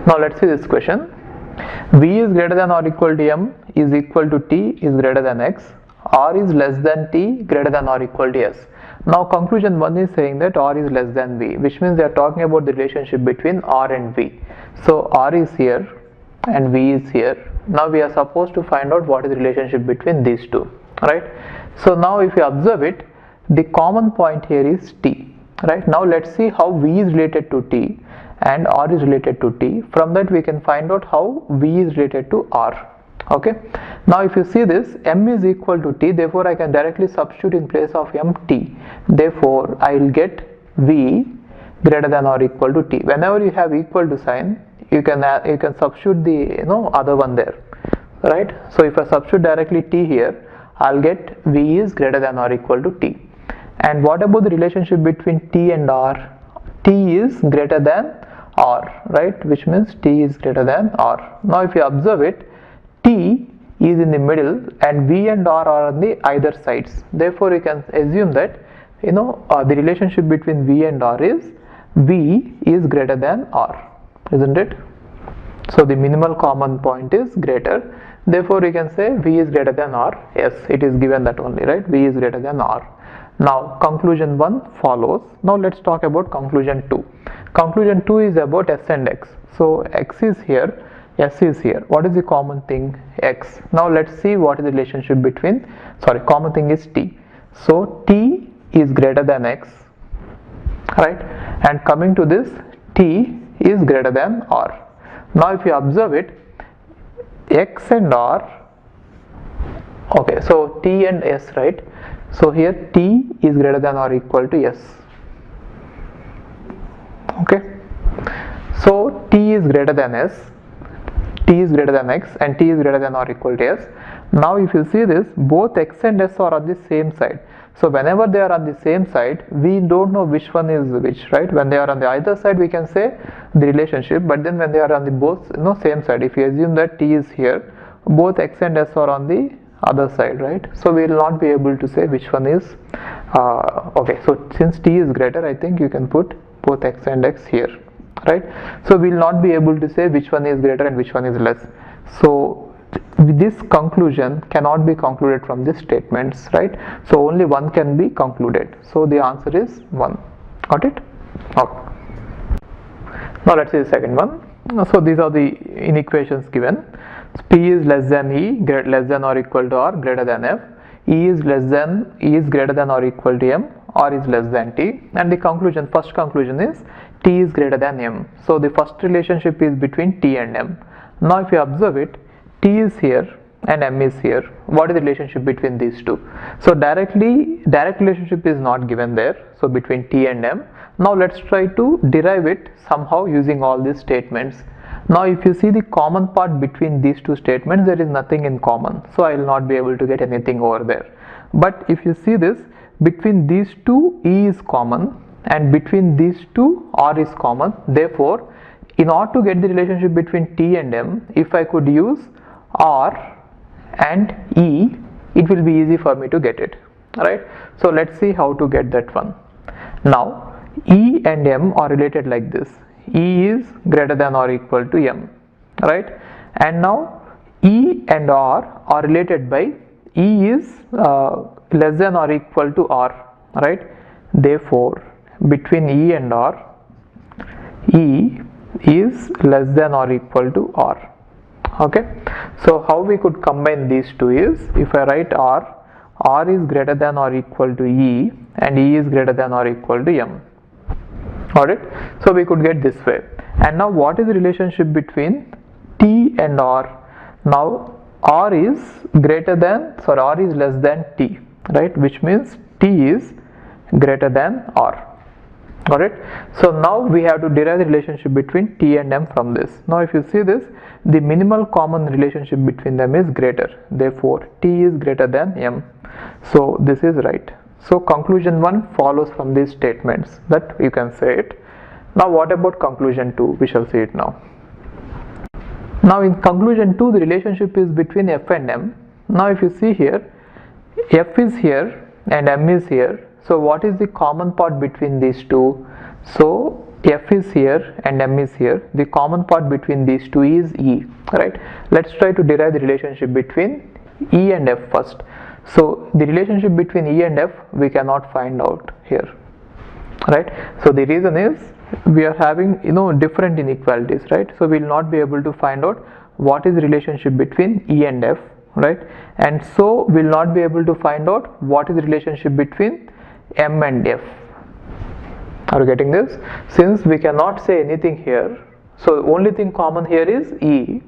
Now let's see this question. V is greater than or equal to M is equal to T is greater than X. R is less than T greater than or equal to S. Now conclusion 1 is saying that R is less than V, which means they are talking about the relationship between R and V. So R is here and V is here. Now we are supposed to find out what is the relationship between these two, right? So now if you observe it, the common point here is T, right? Now let's see how V is related to T and R is related to T. From that we can find out how V is related to R. Okay, now if you see this, M is equal to T, therefore I can directly substitute in place of M T. Therefore I will get V greater than or equal to T. Whenever you have equal to sign, you can substitute the other one there, right? So if I substitute directly T here, I'll get V is greater than or equal to T. And what about the relationship between T and R? T is greater than R, right? Which means T is greater than R. Now if you observe it, T is in the middle and V and R are on the either sides. Therefore you can assume that the relationship between V and R is V is greater than R, isn't it? So the minimal common point is greater. Therefore you can say V is greater than R. Yes, it is given that only, right? V is greater than R. Now conclusion 1 follows. Now let's talk about conclusion 2. Conclusion 2 is about S and X. So X is here, S is here. What is the common thing? X. Now let's see what is the relationship between, common thing is T. So T is greater than X, right? And coming to this, T is greater than R. Now if you observe it, X and R, okay, so T and S, right? So here T is greater than or equal to S. Okay, so T is greater than S, T is greater than X, and T is greater than or equal to S. Now if you see this, both X and S are on the same side. So whenever they are on the same side, we don't know which one is which, right? When they are on the either side, we can say the relationship, but then when they are on the both same side, if you assume that T is here, both X and S are on the other side, right? So we will not be able to say which one is okay. So since T is greater, I think you can put both X and X here, right? So we will not be able to say which one is greater and which one is less. So this conclusion cannot be concluded from these statements, right? So only one can be concluded. So the answer is 1. Got it? Okay. Now let's see the second one. So these are the inequations given. P is less than E, less than or equal to R, greater than F. E is greater than or equal to M, R is less than T. And the conclusion, first conclusion is T is greater than M. So the first relationship is between T and M. Now if you observe it, T is here and M is here. What is the relationship between these two? So direct relationship is not given there. So between T and M. Now let's try to derive it somehow using all these statements. Now if you see the common part between these two statements, there is nothing in common. So I will not be able to get anything over there. But if you see this, between these two E is common and between these two R is common. Therefore, in order to get the relationship between T and M, if I could use R and E, it will be easy for me to get it, right? So let's see how to get that one. Now E and M are related like this. E is greater than or equal to M, right? And now E and R are related by E is less than or equal to R, right? Therefore between E and R, E is less than or equal to R. Okay, so how we could combine these two is, if I write R is greater than or equal to E and E is greater than or equal to M. Got it? So we could get this way. And now what is the relationship between T and R? Now R is less than T, right? Which means T is greater than R. Got it? So now we have to derive the relationship between T and M from this. Now if you see this, the minimal common relationship between them is greater. Therefore T is greater than M. So this is right. So conclusion 1 follows from these statements, that you can say it. Now what about conclusion 2? We shall see it now. Now in conclusion 2, the relationship is between F and M. Now if you see here, F is here and M is here. So what is the common part between these two? So F is here and M is here. The common part between these two is E, right? Let's try to derive the relationship between E and F first. So the relationship between E and F we cannot find out here, right? So the reason is we are having different inequalities, right? So we will not be able to find out what is the relationship between E and F, right? And so we will not be able to find out what is the relationship between M and F. Are you getting this? Since we cannot say anything here, so only thing common here is E,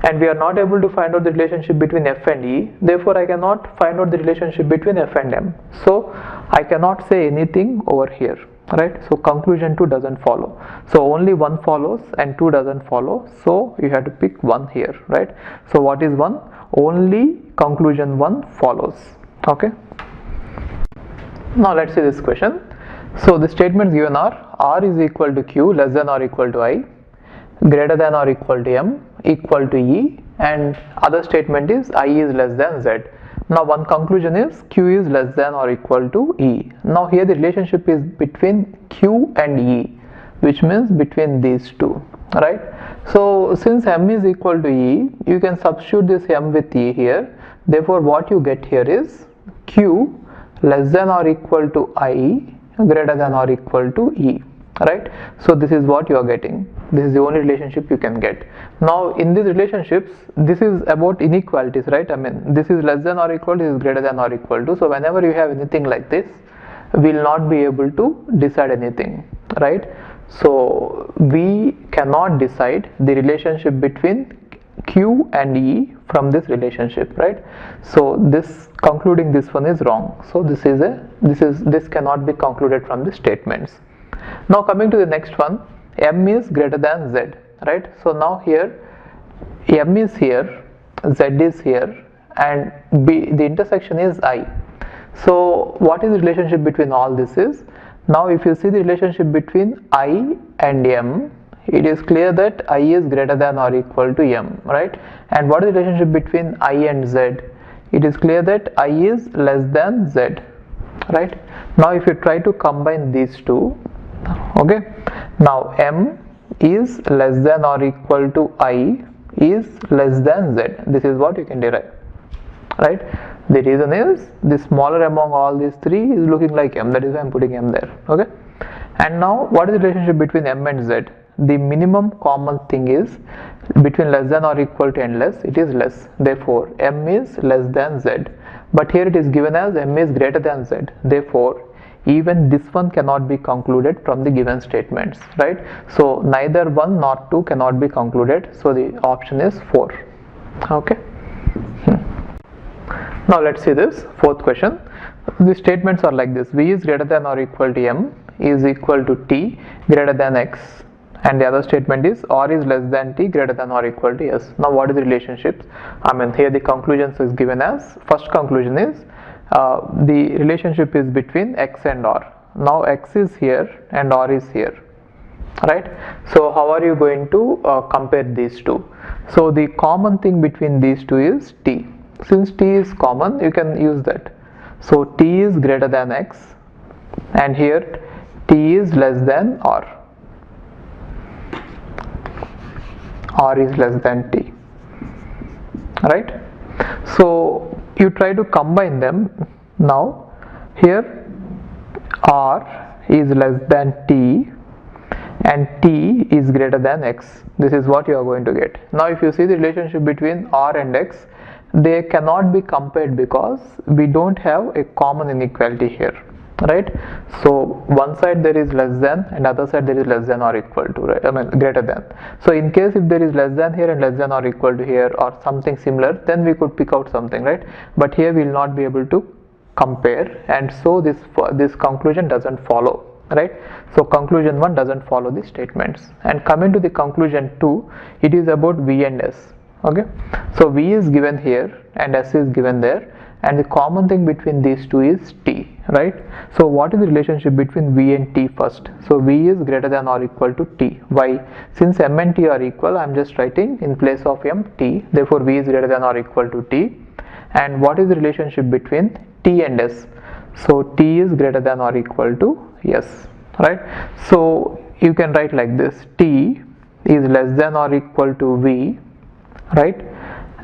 and we are not able to find out the relationship between F and E, therefore I cannot find out the relationship between F and M. So I cannot say anything over here, right? So conclusion 2 doesn't follow. So only 1 follows and 2 doesn't follow, so you have to pick 1 here, right? So what is 1? Only conclusion 1 follows. Okay, now let's see this question. So the statements given are R is equal to Q, less than or equal to I, greater than or equal to M, equal to E, and other statement is I is less than Z. Now one conclusion is Q is less than or equal to E. Now here the relationship is between Q and E, which means between these two, right? So since M is equal to E, you can substitute this M with E here. Therefore what you get here is Q less than or equal to I, greater than or equal to E, right? So this is what you are getting. This is the only relationship you can get. Now in these relationships, this is about inequalities, right? I mean, this is less than or equal, this is greater than or equal to. So whenever you have anything like this, we will not be able to decide anything, right? So we cannot decide the relationship between Q and E from this relationship, right? So this concluding this one is wrong. So this cannot be concluded from the statements. Now coming to the next one, M is greater than Z, right? So now here M is here, Z is here, and the intersection is I. So what is the relationship between all this is? Now if you see the relationship between I and M, it is clear that I is greater than or equal to M, right? And what is the relationship between I and Z? It is clear that I is less than Z, right? Now if you try to combine these two, okay, now M is less than or equal to I is less than Z. This is what you can derive, right? The reason is the smaller among all these three is looking like M, that is why I am putting M there, okay? And now what is the relationship between M and Z? The minimum common thing is between less than or equal to and less, it is less. Therefore M is less than Z, but here it is given as M is greater than Z. Therefore even this one cannot be concluded from the given statements, right? So neither 1 nor 2 cannot be concluded, so the option is 4. Okay. Now let's see this fourth question. The statements are like this: V is greater than or equal to M, is equal to T greater than X, and the other statement is R is less than T greater than or equal to S. Now what is the relationships? I mean, here the conclusions is given as, first conclusion is the relationship is between X and R. Now X is here and R is here, right? So how are you going to compare these two? So the common thing between these two is T. Since T is common, you can use that. So T is greater than X, and here T is less than R. R is less than T, right? So you try to combine them. Now here R is less than T and T is greater than X. This is what you are going to get. Now if you see the relationship between R and X, they cannot be compared because we don't have a common inequality here, right? So one side there is less than and other side there is less than or equal to, right? I mean greater than. So in case if there is less than here and less than or equal to here or something similar, then we could pick out something, right? But here we will not be able to compare, and so this conclusion doesn't follow, right? So conclusion 1 doesn't follow the statements. And coming to the conclusion 2, it is about V and S. Okay, so V is given here and S is given there, and the common thing between these two is T, right? So what is the relationship between V and T first? So V is greater than or equal to T. Why? Since M and T are equal, I am just writing in place of M T. Therefore V is greater than or equal to T. And what is the relationship between T and S? So T is greater than or equal to S, right? So you can write like this: T is less than or equal to V, right?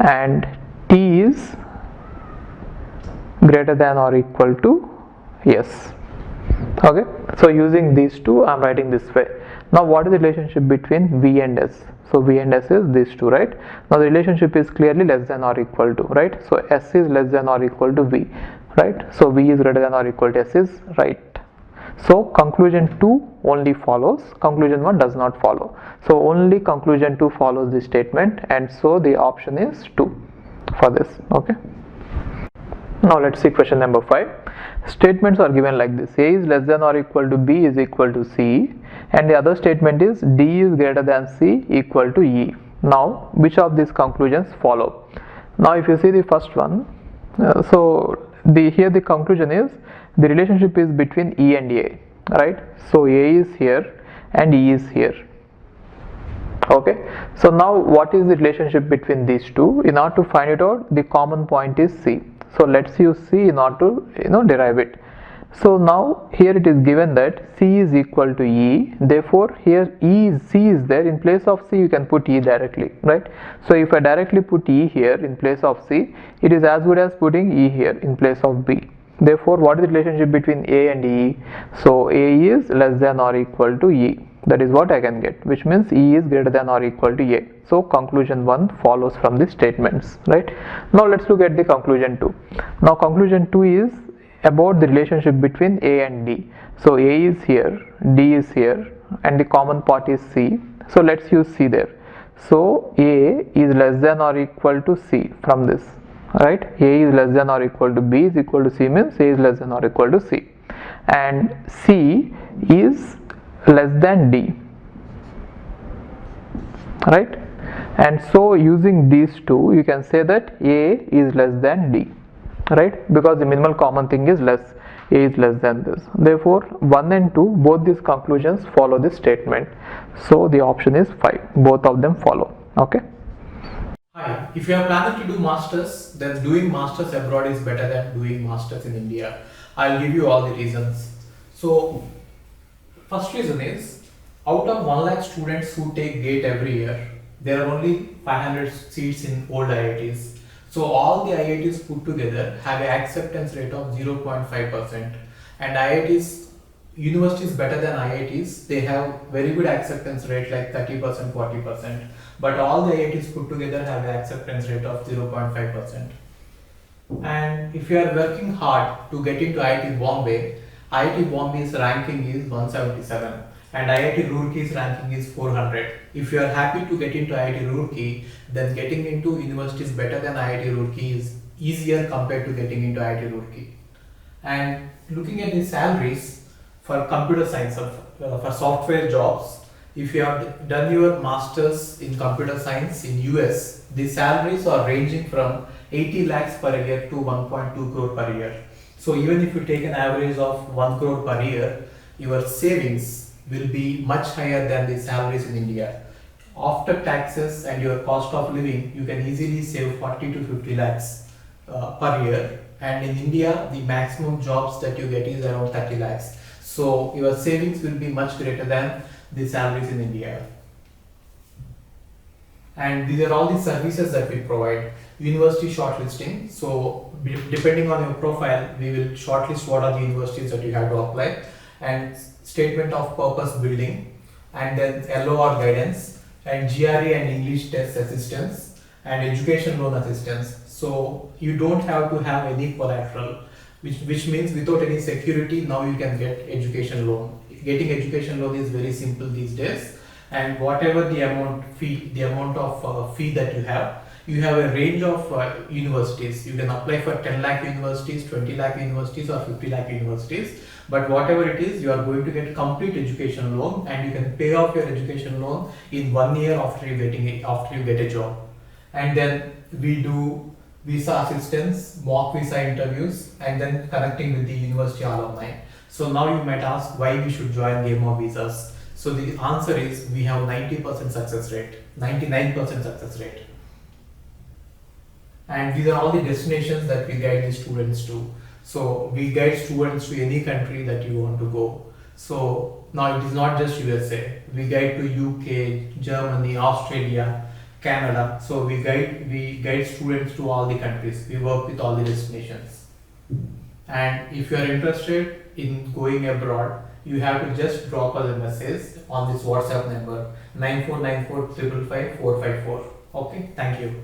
And T is greater than or equal to S. Okay, so using these two I am writing this way. Now what is the relationship between V and S? So V and S is these two, right? Now the relationship is clearly less than or equal to, right? So S is less than or equal to V, right? So V is greater than or equal to S is right. So conclusion 2 only follows, conclusion 1 does not follow. So only conclusion 2 follows this statement, and so the option is 2 for this. Okay. Now let's see question number 5. Statements are given like this: A is less than or equal to B is equal to C, and the other statement is D is greater than C equal to E. Now which of these conclusions follow? Now if you see the first one, here the conclusion is the relationship is between E and A, right? So A is here and E is here. Okay, so now what is the relationship between these two? In order to find it out, the common point is C. So let's use C in order to derive it. So now here it is given that C is equal to E, therefore here C is there. In place of C you can put E directly, right? So if I directly put E here in place of C, it is as good as putting E here in place of B. Therefore what is the relationship between A and E? So A is less than or equal to E. That is what I can get, which means E is greater than or equal to A. So conclusion 1 follows from the statements, right? Now let's look at the conclusion 2. Now conclusion 2 is about the relationship between A and D. So A is here, D is here, and the common part is C. So let's use C there. So A is less than or equal to C from this, right? A is less than or equal to B is equal to C means A is less than or equal to C, and C is less than D, right? And so using these two you can say that A is less than D, right? Because the minimal common thing is less, A is less than this. Therefore 1 and 2 both these conclusions follow this statement. So the option is 5, both of them follow. Okay. Hi, if you are planning to do masters, then doing masters abroad is better than doing masters in India. I'll give you all the reasons. So first reason is, out of 1 lakh students who take GATE every year, there are only 500 seats in old IITs. So all the IITs put together have an acceptance rate of 0.5%, and IITs, universities better than IITs, they have very good acceptance rate like 30%, 40%, but all the IITs put together have an acceptance rate of 0.5%. And if you are working hard to get into IIT Bombay's ranking is 177 and IIT Roorkee's ranking is 400. If you are happy to get into IIT Roorkee, then getting into universities better than IIT Roorkee is easier compared to getting into IIT Roorkee. And looking at the salaries for computer science, for software jobs, if you have done your masters in computer science in US, the salaries are ranging from 80 lakhs per year to 1.2 crore per year. So even if you take an average of 1 crore per year, your savings will be much higher than the salaries in India. After taxes and your cost of living, you can easily save 40 to 50 lakhs per year. And in India, the maximum jobs that you get is around 30 lakhs. So your savings will be much greater than the salaries in India. And these are all the services that we provide. University shortlisting. So depending on your profile, we will shortlist what are the universities that you have to apply, and statement of purpose building, and then LOR guidance, and GRE and English test assistance, and education loan assistance. So you don't have to have any collateral, which means without any security, now you can get education loan. Getting education loan is very simple these days, and whatever the amount of fee that you have a range of universities. You can apply for 10 lakh universities, 20 lakh universities, or 50 lakh universities. But whatever it is, you are going to get complete education loan, and you can pay off your education loan in 1 year after you get a job. And then we do visa assistance, mock visa interviews, and then connecting with the university alumni. So now you might ask why we should join Game of Visas. So the answer is we have 90% success rate, 99% success rate. And these are all the destinations that we guide the students to. So we guide students to any country that you want to go. So now it is not just USA. We guide to UK, Germany, Australia, Canada. So we guide students to all the countries. We work with all the destinations. And if you are interested in going abroad, you have to just drop us a message on this WhatsApp number 9494 555 454. Okay, thank you.